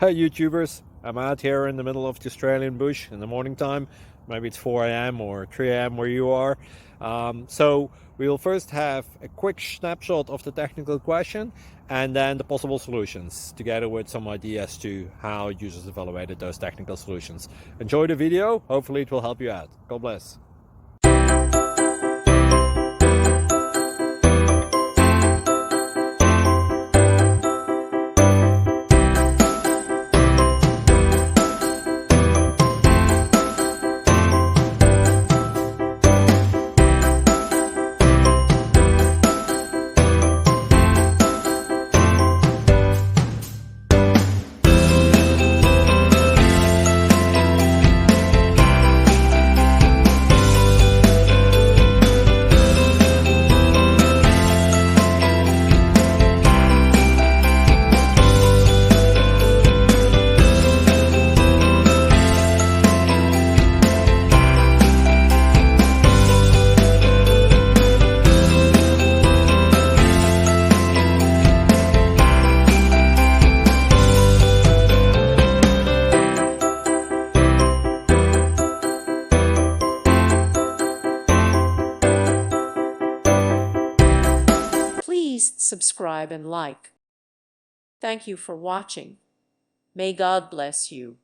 Hey YouTubers, I'm out here in the middle of the Australian bush in the morning time. Maybe it's 4 a.m. or 3 a.m. where you are. So we'll first have a quick snapshot of the technical question and then the possible solutions, together with some ideas to how users evaluated those technical solutions. Enjoy the video, hopefully it will help you out. God bless. Please subscribe and like. Thank you for watching. May God bless you.